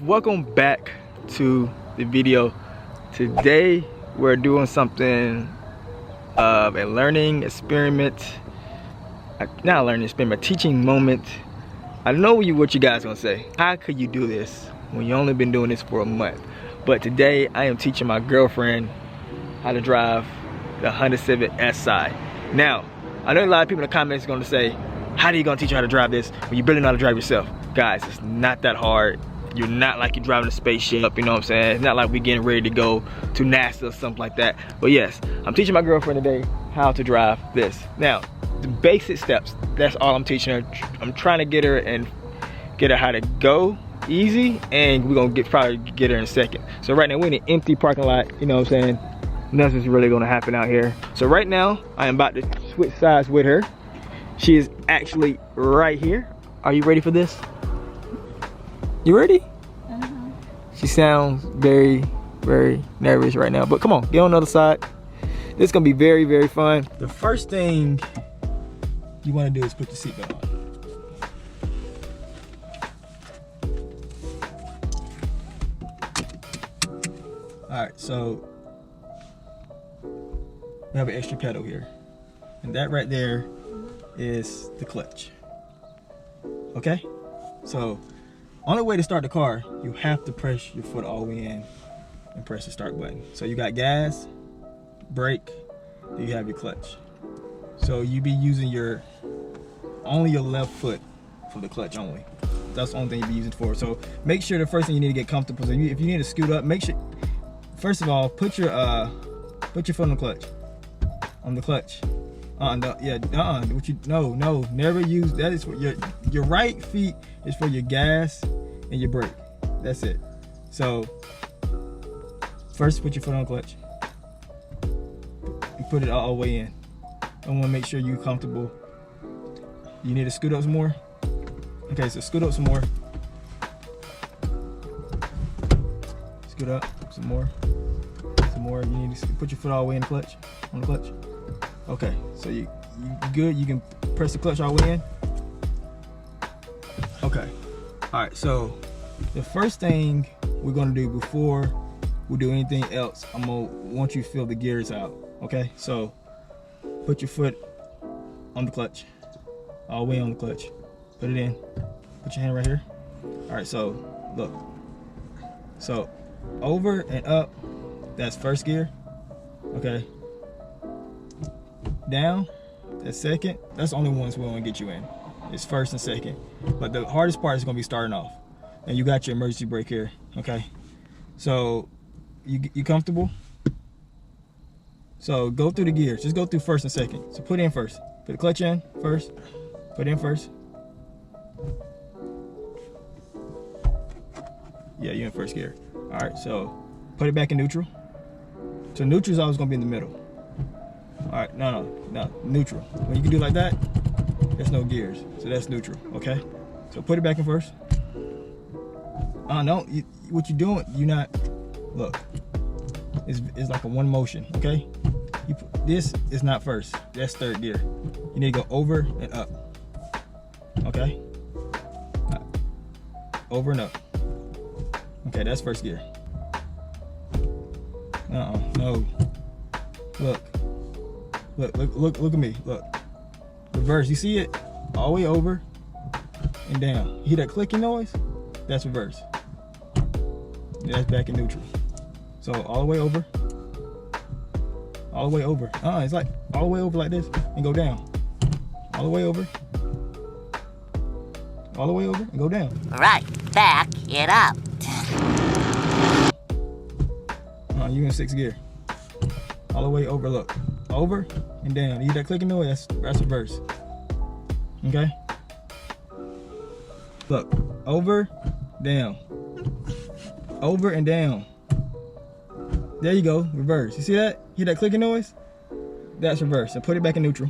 guys, welcome back to the video. Today we're doing something of a learning experiment, not a learning experiment, a teaching moment. I know what you guys gonna say. How could you do this when you only been doing this for a month? But today I am teaching my girlfriend how to drive the Honda Civic SI. Now, I know a lot of people in the comments are gonna say, how are you gonna teach her how to drive this when you barely know how to drive yourself? Guys, it's not that hard. You're not like you're driving a spaceship, you know what I'm saying? It's not like we're getting ready to go to NASA or something like that. But yes, I'm teaching my girlfriend today how to drive this. Now, the basic steps, that's all I'm teaching her. I'm trying to get her how to go easy, and we're gonna probably get her in a second. So right now we're in an empty parking lot, you know what I'm saying? Nothing's really gonna happen out here. So right now, I am about to switch sides with her. She is actually right here. Are you ready for this? You ready? She sounds very, very nervous right now, but come on, get on the other side. This is gonna be very, very fun. The first thing you wanna do is put the seatbelt on. All right, so we have an extra pedal here. And that right there is the clutch. Okay? So, only way to start the car, you have to press your foot all the way in and press the start button. So you got gas, brake, then you have your clutch. So you be using only your left foot for the clutch only. That's the only thing you be using it for. So make sure the first thing you need to get comfortable. So if you need to scoot up, make sure, first of all, put your foot on the clutch. On the clutch. No, never use that. Is for your right feet is for your gas and your brake. That's it. So first put your foot on the clutch and put it all the way in. I want to make sure you're comfortable. You need to scoot up some more. Okay, so scoot up some more. Scoot up some more. Some more. You need to put your foot all the way in the clutch. On the clutch. Okay, so you good? You can press the clutch all the way in? Okay. All right, so the first thing we're gonna do before we do anything else, I'm gonna want you to feel the gears out, okay? So put your foot on the clutch, all the way on the clutch. Put it in, put your hand right here. All right, so look. So over and up, that's first gear, okay? Down, that's second. That's the only ones we want to get you in. It's first and second. But the hardest part is going to be starting off. And you got your emergency brake here, okay? So, you comfortable? So, go through the gears. Just go through first and second. So, put in first. Put the clutch in first. Put in first. Yeah, you're in first gear. All right, so put it back in neutral. So, neutral is always going to be in the middle. All right, no, neutral. When you can do like that, there's no gears, so that's neutral, okay? So put it back in first. No, what you're doing, you're not, look, it's like a one motion, okay? This is not first, that's third gear. You need to go over and up, okay? Right. Over and up. Okay, that's first gear. No. Look at me, look. Reverse, you see it? All the way over and down. You hear that clicking noise? That's reverse. That's back in neutral. So all the way over. All the way over. It's like all the way over like this and go down. All the way over. All the way over and go down. Right, back it up. You in sixth gear. All the way over, look. Over and down. You hear that clicking noise? That's reverse. Okay? Look. Over, down. Over and down. There you go. Reverse. You see that? Hear that clicking noise? That's reverse. So put it back in neutral.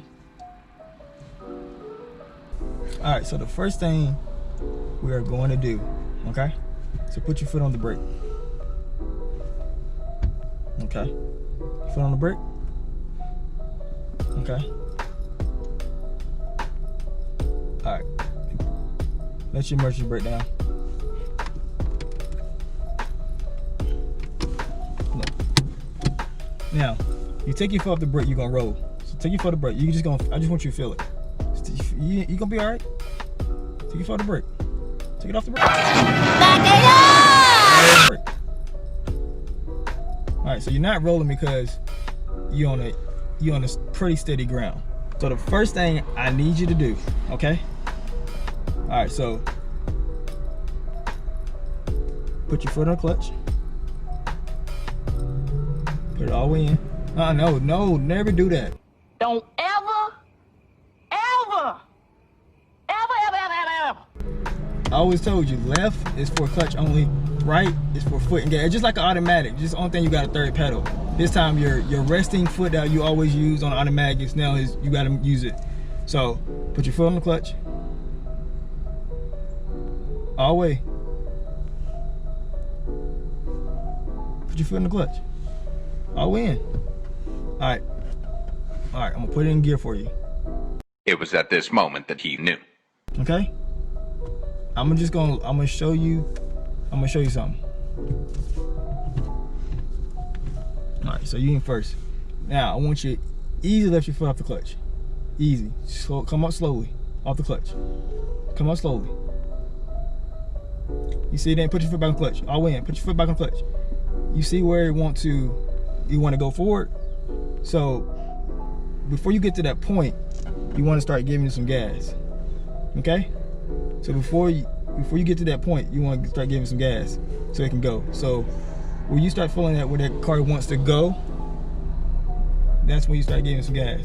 Alright, so the first thing we are going to do, okay? So put your foot on the brake. Okay. Foot on the brake. Okay. All right. Let your emergency brake down. Now, you take your foot off the brake, you're gonna roll. So take your foot off the brake. I just want you to feel it. You gonna be all right. Take your foot off the brake. Take it off the brake. Back it up! All right, so you're not rolling because you're on a pretty steady ground. So the first thing I need you to do, okay? All right, so put your foot on the clutch. Put it all the way in. No, never do that. Don't ever. I always told you, left is for clutch only, right is for foot and gas. It's just like an automatic. Just the only thing you got a third pedal. This time your resting foot that you always use on automatic now is you got to use it. So put your foot on the clutch. All the way. Put your foot in the clutch. All the way in. All right, I'm gonna put it in gear for you. It was at this moment that he knew. Okay? I'm gonna show you something. All right, so you in first. Now I want you to easily lift your foot off the clutch. Easy. Come up slowly off the clutch. Come up slowly. You see that? Put your foot back on the clutch. All the way in. Put your foot back on the clutch. You see where you want to go forward? So before you get to that point, you want to start giving it some gas. Okay? So before you get to that point, you want to start giving some gas so it can go. So when you start feeling that where that car wants to go, that's when you start giving some gas.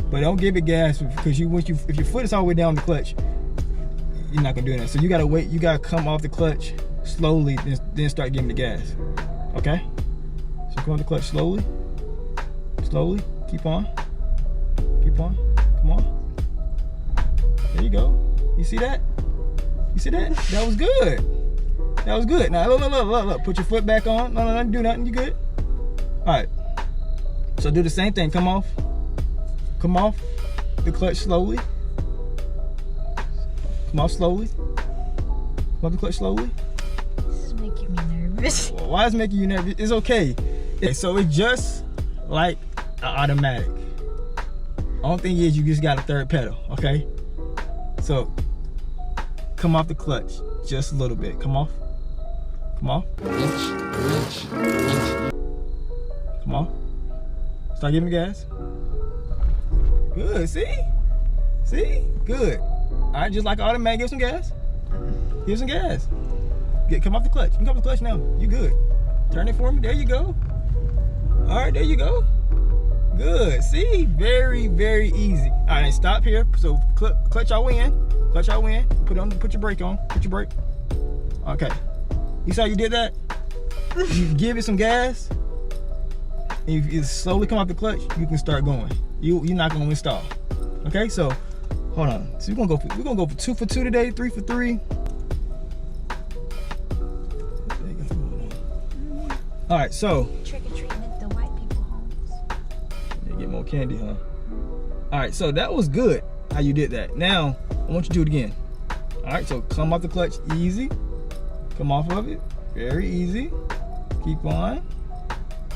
But don't give it gas because if your foot is all the way down the clutch, you're not gonna do that. So you gotta wait. You gotta come off the clutch slowly, then start giving the gas. Okay? So come off the clutch slowly. Slowly. Keep on. Keep on. Come on. There you go. You see that? You see that? That was good. That was good. Now look. Put your foot back on. No, do nothing. You good? All right. So do the same thing. Come off. Come off the clutch slowly. Come off slowly. Come off the clutch slowly. This is making me nervous. Why is it making you nervous? It's okay. So it's just like an automatic. Only thing is you just got a third pedal, okay? So come off the clutch just a little bit. Come off. Come off. Come on. Start giving the gas. Good, see? See? Good. All right, just like automatic, give some gas. Give some gas. Come off the clutch. You can come off the clutch now. You good. Turn it for me. There you go. All right, there you go. Good. See? Very, very easy. All right, stop here. So clutch all the way in. Clutch all the way in. Put your brake on. Put your brake. Okay. You saw you did that? You give it some gas. And if you slowly come off the clutch, you can start going. You're not gonna install. Okay, so hold on. So we're gonna go for 2 for 2 today, 3 for 3. All right, so Trick or treating at the white people homes. you get more candy, huh? All right, so that was good how you did that. Now I want you to do it again. All right, so come off the clutch easy. Come off of it, very easy. Keep on,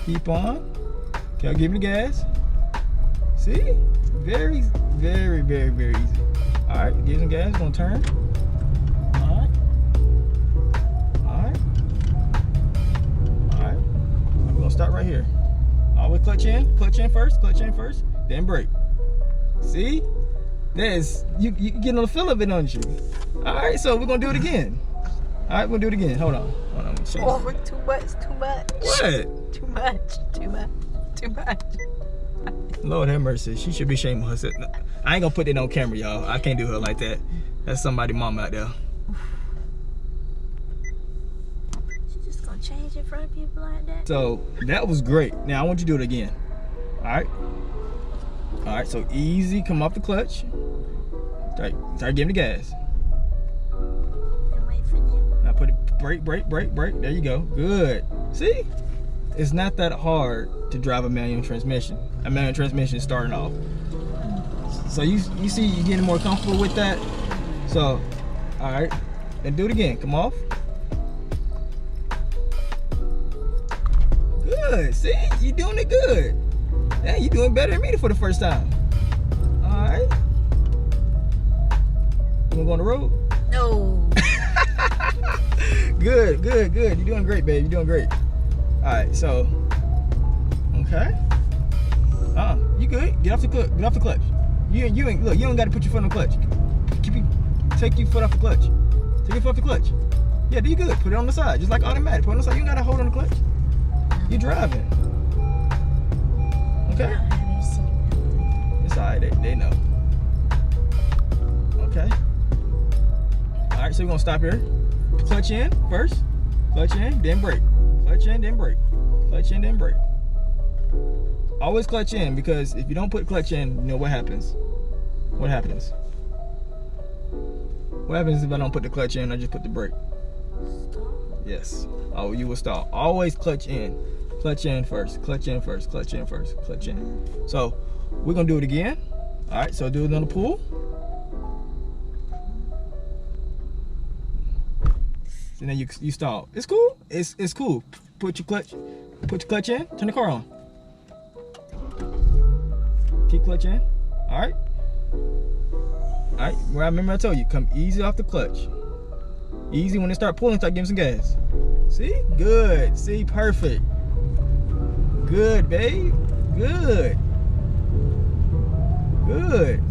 keep on. Okay, I'll give you the gas. See? Very, very, very, very easy. All right, give some gas, it's gonna turn. All right. All right. All right. We're gonna start right here. Always clutch in first, then brake. See? There's, you getting a feel of it, don't you? All right, so we're gonna do it again. All right, we're gonna do it again. Hold on. Oh, too much. What? Too much. Lord have mercy. She should be ashamed of herself. I ain't gonna put it on camera, y'all. I can't do her like that. That's somebody's mom out there. She's just gonna change in front of people like that? So that was great. Now I want you to do it again. All right. All right. So easy. Come off the clutch. Start giving the gas. And wait for them. Now put it brake. There you go. Good. See? It's not that hard to drive a manual transmission. A manual transmission is starting off. So you see you're getting more comfortable with that. So, all right, then do it again. Come off. Good. See, you're doing it good. Hey, you doing better than me for the first time. All right. You wanna go on the road? No. Good, good, good. You're doing great, babe. You're doing great. All right, so, okay. You good? Get off the clutch. Get off the clutch. You ain't look. You don't got to put your foot on the clutch. Take your foot off the clutch. Take your foot off the clutch. Yeah, do you good? Put it on the side, just like automatic. Put it on the side. You ain't got to hold on the clutch. You driving. Okay. It's alright. They know. Okay. All right. So we're gonna stop here. Clutch in first. Clutch in, then brake. Clutch in, then brake. Clutch in, then brake. Always clutch in, because if you don't put clutch in, you know what happens. What happens? What happens if I don't put the clutch in? I just put the brake. Yes. Oh, you will stall. Always clutch in. Clutch in first. Clutch in first. Clutch in first. Clutch in. So we're gonna do it again. All right. So do it on the pool. And then you stall. It's cool. It's cool. Put your clutch in. Turn the car on. Keep clutch in. All right. All right. Well, I remember I told you, come easy off the clutch. Easy. When they start pulling, start giving some gas. See? Good. See? Perfect. Good, babe. Good. Good.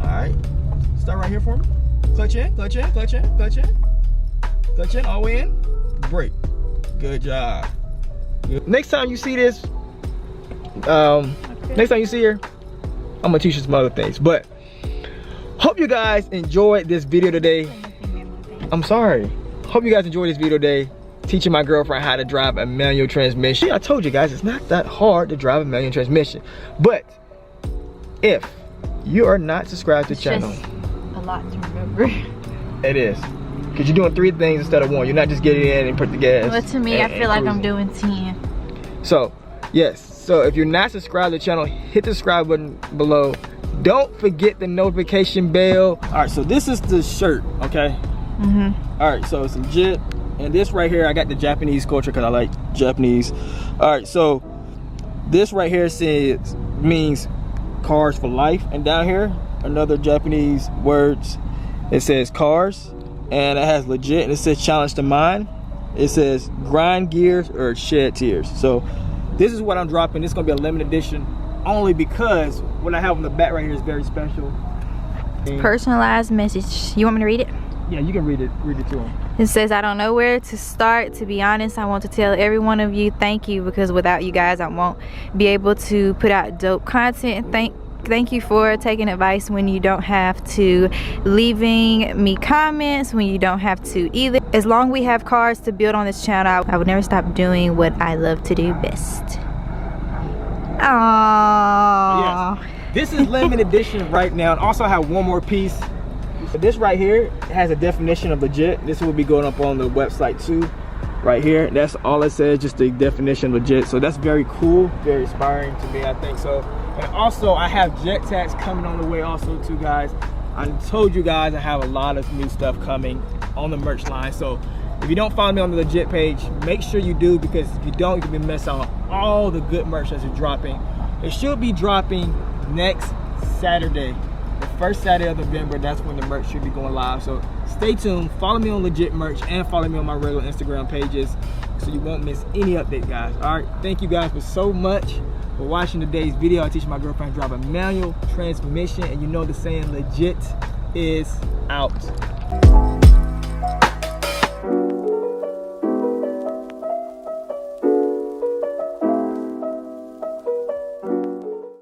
All right. Start right here for me. Clutch in, clutch in, clutch in, clutch in. Clutch in, all the way in. Brake. Good job. Good. Next time you see this, next time you see her, I'm gonna teach you some other things. But hope you guys enjoyed this video today. I'm sorry. Hope you guys enjoyed this video today. Teaching my girlfriend how to drive a manual transmission. I told you guys, it's not that hard to drive a manual transmission. But if you are not subscribed to the channel, a lot to remember. It is. Because you're doing 3 things instead of 1. You're not just getting in and put the gas. Well, to me, I feel like I'm doing 10. So, yes. So if you're not subscribed to the channel, hit the subscribe button below. Don't forget the notification bell. All right, so this is the shirt, okay? All right, so it's legit. And this right here, I got the Japanese culture because I like Japanese. All right, so this right here means cars for life. And down here, another Japanese words. It says cars, and it has legit, and it says challenge to mind. It says grind gears or shed tears. So this is what I'm dropping. This is gonna be a limited edition, only because what I have on the back right here is very special. Personalized message. You want me to read it? Yeah, you can read it to them. It says, I don't know where to start. To be honest, I want to tell every one of you thank you, because without you guys, I won't be able to put out dope content. Thank you for taking advice when you don't have to, leaving me comments when you don't have to either. As long as we have cars to build on this channel, I would never stop doing what I love to do best. Aww. Yes. This is limited edition right now. And also I have one more piece. This right here has a definition of legit. This will be going up on the website too. Right here, that's all it says, just the definition of legit. So that's very cool, very inspiring to me, I think so. And also I have jet tags coming on the way also too, guys. I told you guys I have a lot of new stuff coming on the merch line. So if you don't follow me on the legit page, make sure you do, because if you don't, you can be missing out on all the good merch that's dropping. It should be dropping next Saturday, the first Saturday of November. That's when the merch should be going live. So stay tuned, follow me on legit merch, and follow me on my regular Instagram pages so you won't miss any update, guys. All right, thank you guys for so much for watching today's video. I teach my girlfriend to drive a manual transmission, and you know the saying, legit is out.